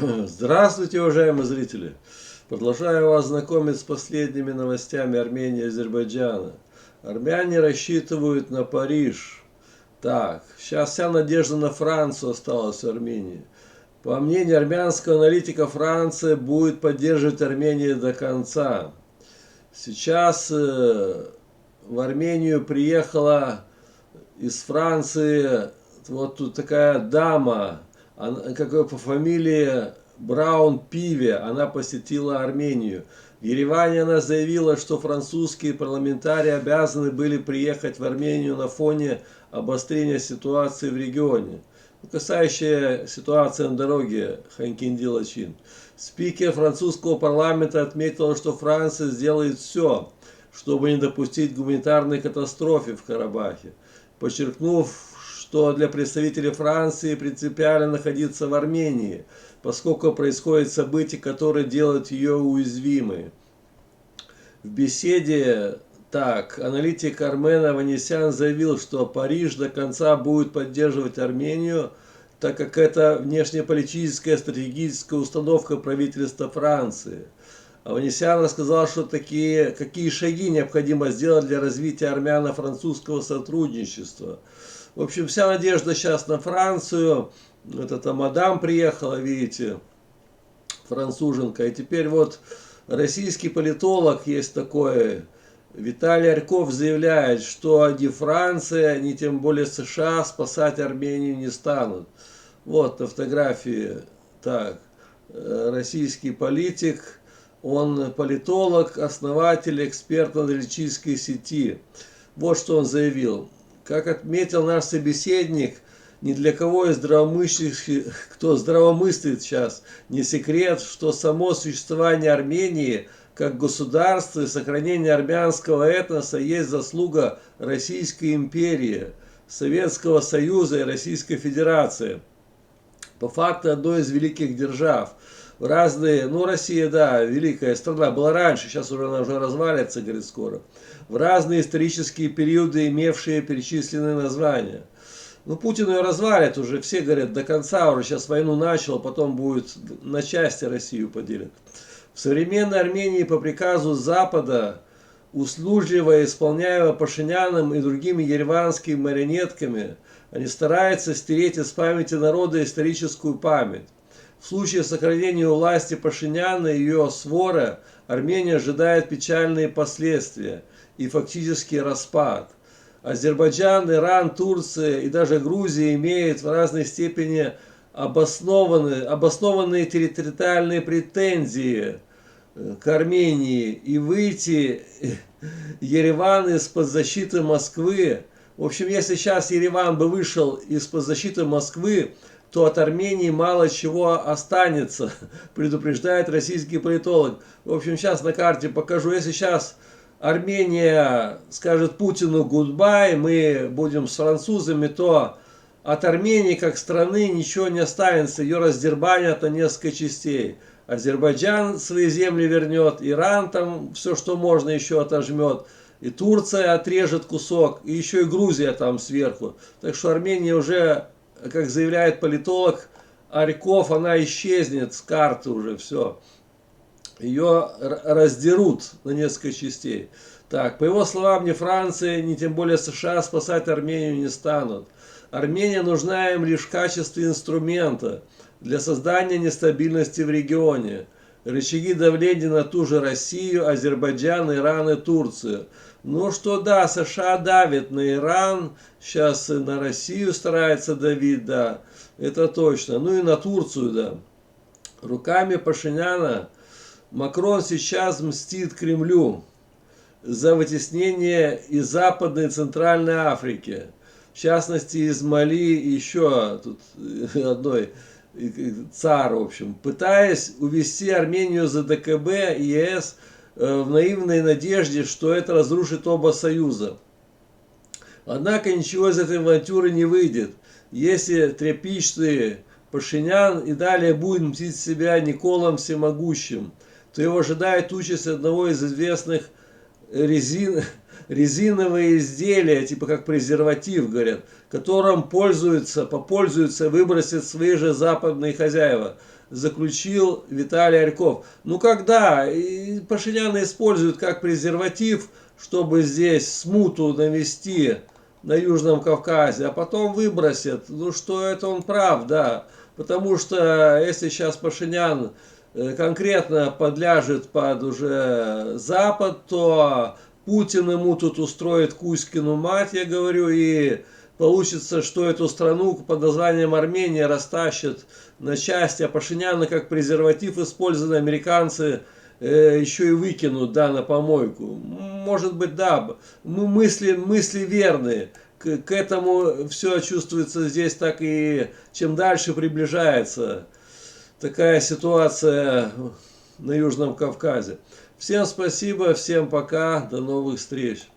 Здравствуйте, уважаемые зрители! Продолжаю вас знакомить с последними новостями Армении и Азербайджана. Армяне рассчитывают на Париж. Так, сейчас вся надежда на Францию осталась в Армении. По мнению армянского аналитика, Франция будет поддерживать Армению до конца. Сейчас в Армению приехала из Франции вот тут такая дама, как по фамилии Браун Пиве, она посетила Армению. В Ереване она заявила, что французские парламентарии обязаны были приехать в Армению на фоне обострения ситуации в регионе, касающая ситуации на дороге Ханкинди-Лачин. Спикер французского парламента отметил, что Франция сделает все, чтобы не допустить гуманитарной катастрофы в Карабахе, подчеркнув, что для представителей Франции принципиально находиться в Армении, поскольку происходят события, которые делают ее уязвимой. В беседе аналитик Армен Аванесян заявил, что Париж до конца будет поддерживать Армению, так как это внешнеполитическая стратегическая установка правительства Франции. Аванесян рассказал, что какие шаги необходимо сделать для развития армяно-французского сотрудничества. В общем, вся надежда сейчас на Францию. Вот эта мадам приехала, видите, француженка. И теперь вот российский политолог есть такой, Виталий Арьков, заявляет, что ни Франция, ни тем более США спасать Армению не станут. Вот на фотографии, российский политик, он политолог, основатель экспертно-аналитической сети. Вот что он заявил. Как отметил наш собеседник, ни для кого из здравомыслящих, кто здравомыслит сейчас, не секрет, что само существование Армении как государства и сохранение армянского этноса есть заслуга Российской империи, Советского Союза и Российской Федерации. По факту одной из великих держав. Россия, да, великая страна, была раньше, сейчас она уже развалится, говорит, скоро. В разные исторические периоды, имевшие перечисленные названия. Путин ее развалит уже, все говорят, до конца уже, сейчас войну начал, потом будет на части Россию поделит. В современной Армении по приказу Запада, услужливо исполняемого Пашиняном и другими ереванскими марионетками, они стараются стереть из памяти народа историческую память. В случае сохранения у власти Пашиняна и ее свора Армения ожидает печальные последствия и фактически распад. Азербайджан, Иран, Турция и даже Грузия имеют в разной степени обоснованные территориальные претензии к Армении, и выйти Ереван из-под защиты Москвы. В общем, если сейчас Ереван бы вышел из-под защиты Москвы, то от Армении мало чего останется, предупреждает российский политолог. В общем, сейчас на карте покажу. Если сейчас Армения скажет Путину гудбай, мы будем с французами, то от Армении как страны ничего не останется. Ее раздербанят на несколько частей. Азербайджан свои земли вернет, Иран там все, что можно, еще отожмет. И Турция отрежет кусок, и еще и Грузия там сверху. Так что Армения уже, как заявляет политолог Арьков, она исчезнет с карты уже, все. Ее раздерут на несколько частей. По его словам, ни Франция, ни тем более США спасать Армению не станут. Армения нужна им лишь в качестве инструмента для создания нестабильности в регионе. Рычаги давления на ту же Россию, Азербайджан, Иран и Турцию. Да, США давит на Иран, сейчас и на Россию старается давить, да, это точно. И на Турцию, да. Руками Пашиняна Макрон сейчас мстит Кремлю за вытеснение из Западной и Центральной Африки. В частности, из Мали и еще тут одной ЦАР, в общем, пытаясь увести Армению за ДКБ и ЕС в наивной надежде, что это разрушит оба союза. Однако ничего из этой авантюры не выйдет, если тряпичный Пашинян и далее будет мстить себя Николом Всемогущим, то его ожидает участь одного из известных резиновые изделия, типа как презерватив, говорят, которым попользуются, выбросят свои же западные хозяева. заключил Виталий Арьков. Ну когда и Пашиняна используют как презерватив, чтобы здесь смуту навести на Южном Кавказе, а потом выбросят. Ну что это он прав, да. Потому что если сейчас Пашинян конкретно подляжет под уже Запад, то Путин ему тут устроит Кузькину мать, я говорю, и получится, что эту страну под названием Армения растащат на части, а Пашиняна как презерватив использованный американцы еще и выкинут, да, на помойку. Может быть, да, мысли верные. К этому все чувствуется здесь так и чем дальше приближается такая ситуация на Южном Кавказе. Всем спасибо, всем пока, до новых встреч.